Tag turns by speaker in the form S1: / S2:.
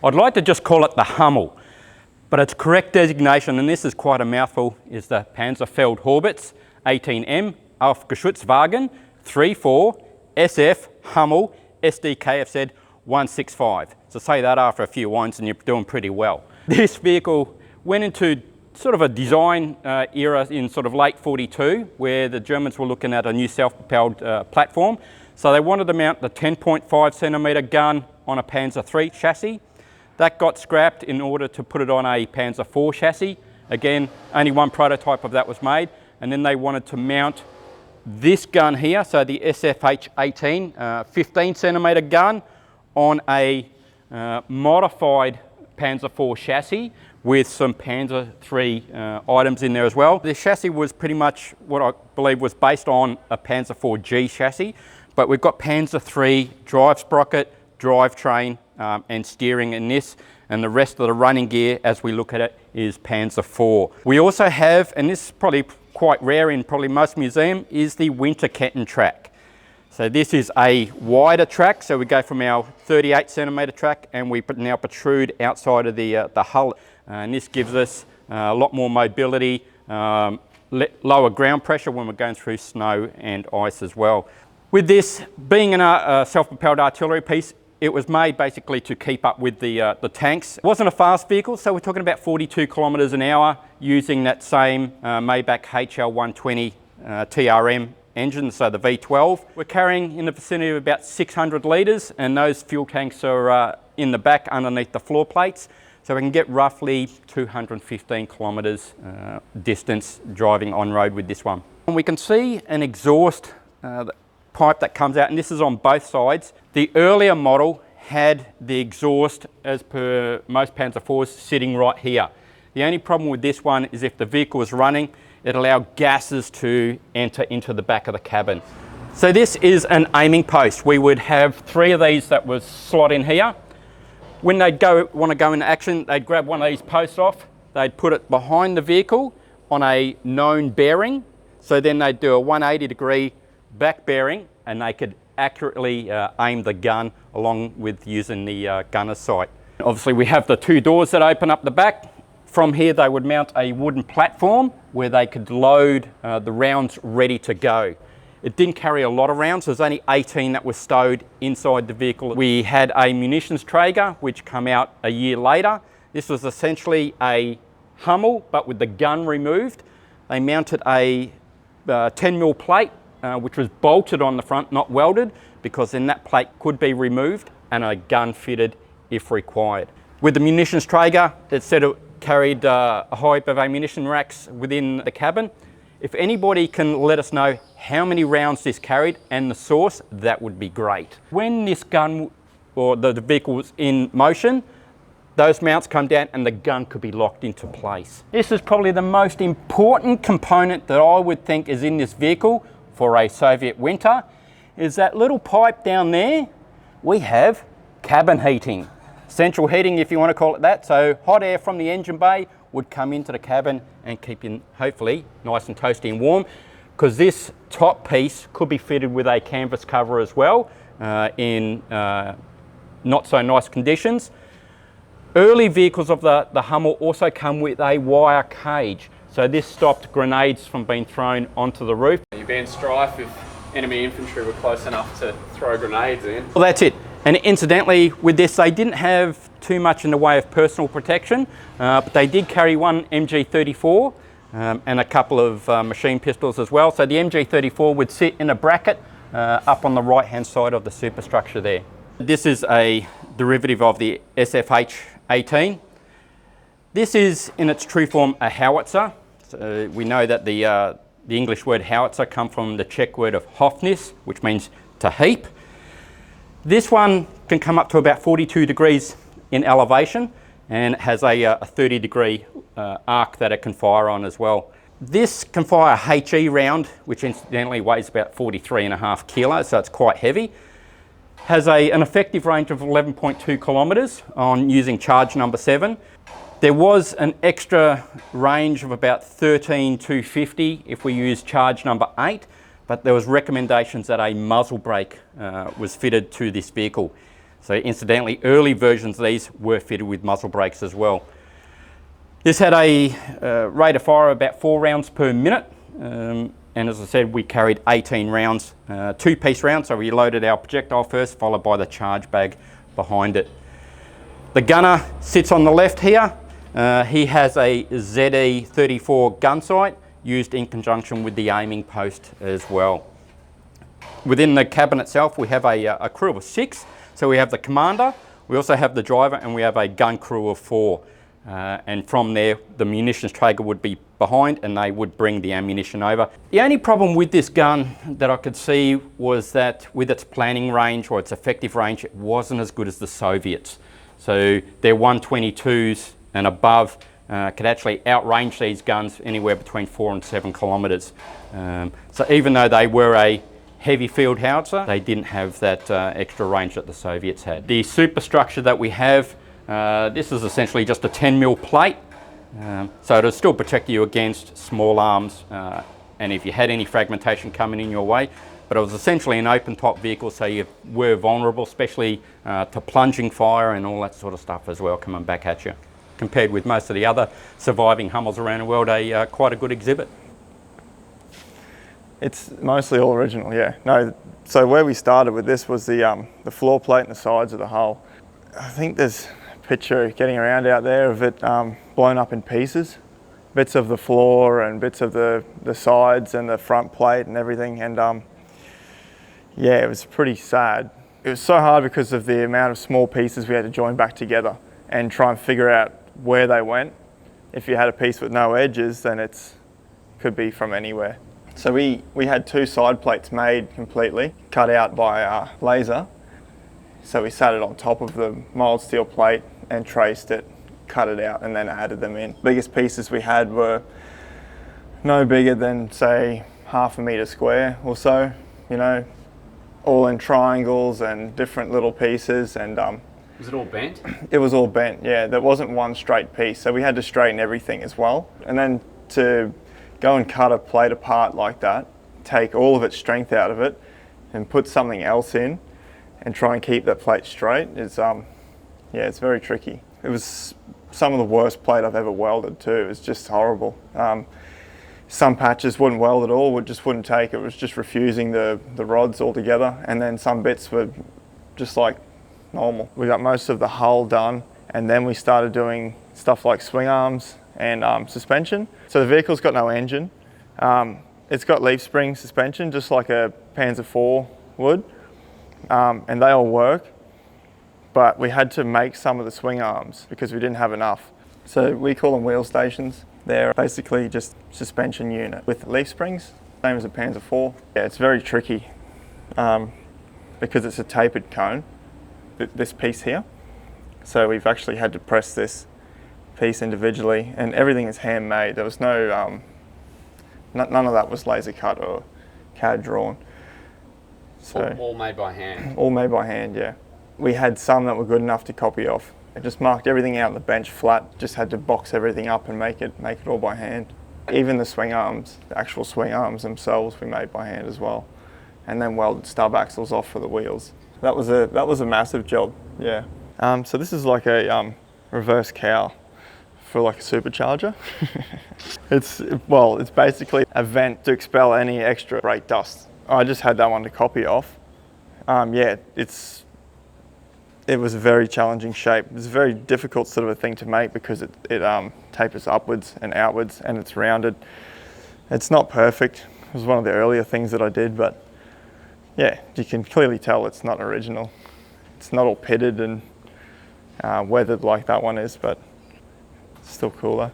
S1: I'd like to just call it the Hummel, but its correct designation, and this is quite a mouthful, is the Panzerfeldhaubitze 18M auf Geschützwagen 34 SF Hummel SDKFZ 165. So say that after a few wines and you're doing pretty well. This vehicle went into sort of a design era in sort of late 42, where the Germans were looking at a new self-propelled platform. So they wanted to mount the 10.5 centimetre gun on a Panzer III chassis. That got scrapped in order to put it on a Panzer IV chassis. Again, only one prototype of that was made. And then they wanted to mount this gun here, so the SFH-18 15 centimetre gun on a modified Panzer IV chassis with some Panzer III items in there as well. The chassis was pretty much what I believe was based on a Panzer IV-G chassis, but we've got Panzer III drive sprocket, drivetrain and steering in this, and the rest of the running gear as we look at it is Panzer IV. We also have, and this is probably quite rare in probably most museums, is the Winterketten track. So this is a wider track, so we go from our 38 centimetre track and we now protrude outside of the hull. And this gives us a lot more mobility, lower ground pressure when we're going through snow and ice as well. With this being a self-propelled artillery piece, it was made basically to keep up with the tanks. It wasn't a fast vehicle, so we're talking about 42 kilometres an hour using that same Maybach HL120 TRM engine, so the V12. We're carrying in the vicinity of about 600 litres, and those fuel tanks are in the back underneath the floor plates. So we can get roughly 215 kilometres distance driving on road with this one. And we can see an exhaust pipe that comes out, and this is on both sides. The earlier model had the exhaust, as per most Panzer IVs, sitting right here. The only problem with this one is if the vehicle was running, it allowed gases to enter into the back of the cabin. So this is an aiming post. We would have 3 of these that would slot in here. When they'd want to go into action, they'd grab one of these posts off, they'd put it behind the vehicle on a known bearing. So then they'd do a 180-degree back bearing and they could accurately aim the gun along with using the gunner's sight. Obviously we have the 2 doors that open up the back. From here they would mount a wooden platform where they could load the rounds ready to go. It didn't carry a lot of rounds. There's only 18 that were stowed inside the vehicle. We had a munitions Traeger, which came out a year later. This was essentially a Hummel, but with the gun removed. They mounted a 10mm plate, which was bolted on the front, not welded, because then that plate could be removed and a gun fitted if required. With the munitions Traeger, it said it carried a height of ammunition racks within the cabin. If anybody can let us know how many rounds this carried and the source, that would be great. When this gun or the vehicle was in motion, those mounts come down and the gun could be locked into place. This is probably the most important component that I would think is in this vehicle for a Soviet winter, is that little pipe down there. We have cabin heating. Central heating, if you want to call it that. So hot air from the engine bay would come into the cabin and keep you hopefully nice and toasty and warm, because this top piece could be fitted with a canvas cover as well in not so nice conditions. Early vehicles of the Hummel also come with a wire cage, so this stopped grenades from being thrown onto the roof.
S2: You'd be in strife if enemy infantry were close enough to throw grenades in.
S1: Well, that's it. And incidentally, with this, they didn't have too much in the way of personal protection, but they did carry one MG34 and a couple of machine pistols as well. So the MG34 would sit in a bracket up on the right-hand side of the superstructure there. This is a derivative of the SFH-18. This is, in its true form, a howitzer. So we know that the English word howitzer comes from the Czech word of hofnis, which means to heap. This one can come up to about 42 degrees in elevation and has a 30-degree arc that it can fire on as well. This can fire a HE round, which incidentally weighs about 43.5 kilos, so it's quite heavy. Has an effective range of 11.2 kilometres on using charge number 7. There was an extra range of about 13,250 if we use charge number 8. But there was recommendations that a muzzle brake was fitted to this vehicle. So incidentally, early versions of these were fitted with muzzle brakes as well. This had a rate of fire of about 4 rounds per minute. And as I said, we carried 18 rounds, 2-piece rounds. So we loaded our projectile first, followed by the charge bag behind it. The gunner sits on the left here. He has a ZE-34 gun sight used in conjunction with the aiming post as well. Within the cabin itself, we have a crew of 6. So we have the commander, we also have the driver, and we have a gun crew of 4. And from there, the munitions trader would be behind and they would bring the ammunition over. The only problem with this gun that I could see was that with its planning range or its effective range, it wasn't as good as the Soviets. So their 122s and above could actually outrange these guns anywhere between 4 and 7 kilometres. So even though they were a heavy field howitzer, they didn't have that extra range that the Soviets had. The superstructure that we have, this is essentially just a 10mm plate, so it'll still protect you against small arms and if you had any fragmentation coming in your way. But it was essentially an open top vehicle, so you were vulnerable, especially to plunging fire and all that sort of stuff as well coming back at you. Compared with most of the other surviving Hummels around the world, quite a good exhibit.
S3: It's mostly all original, yeah. No, so where we started with this was the floor plate and the sides of the hull. I think there's a picture getting around out there of it blown up in pieces. Bits of the floor and bits of the sides and the front plate and everything. And yeah, it was pretty sad. It was so hard because of the amount of small pieces we had to join back together and try and figure out where they went. If you had a piece with no edges, then it could be from anywhere. So we had 2 side plates made completely, cut out by laser. So we sat it on top of the mild steel plate and traced it, cut it out, and then added them in. Biggest pieces we had were no bigger than, say, 1/2 metre square or so, you know, all in triangles and different little pieces. And
S2: Was it all bent?
S3: it was all bent, yeah. There wasn't one straight piece, so we had to straighten everything as well. And then to go and cut a plate apart like that, take all of its strength out of it and put something else in and try and keep that plate straight is, yeah, it's very tricky. It was some of the worst plate I've ever welded too. It was just horrible. Some patches wouldn't weld at all, just wouldn't take. It was just refusing the rods altogether. And then some bits were just like normal. We got most of the hull done and then we started doing stuff like swing arms and suspension. So the vehicle's got no engine. It's got leaf spring suspension, just like a Panzer IV would, and they all work. But we had to make some of the swing arms because we didn't have enough. So we call them wheel stations. They're basically just suspension unit with leaf springs, same as a Panzer IV. Yeah, it's very tricky because it's a tapered cone, this piece here. So we've actually had to press this piece individually, and everything is handmade. There was no, none of that was laser cut or CAD drawn. So
S2: All made by hand.
S3: all made by hand, yeah. We had some that were good enough to copy off. I just marked everything out on the bench flat, just had to box everything up and make it all by hand. Even the swing arms, the actual swing arms themselves, we made by hand as well. And then welded stub axles off for the wheels. That was a massive job, yeah. So this is like a reverse cowl for like a supercharger. It's basically a vent to expel any extra brake dust. I just had that one to copy off. Yeah, it was a very challenging shape. It was a very difficult sort of a thing to make because it tapers upwards and outwards and it's rounded. It's not perfect. It was one of the earlier things that I did, but yeah, you can clearly tell it's not original. It's not all pitted and weathered like that one is, but it's still cooler.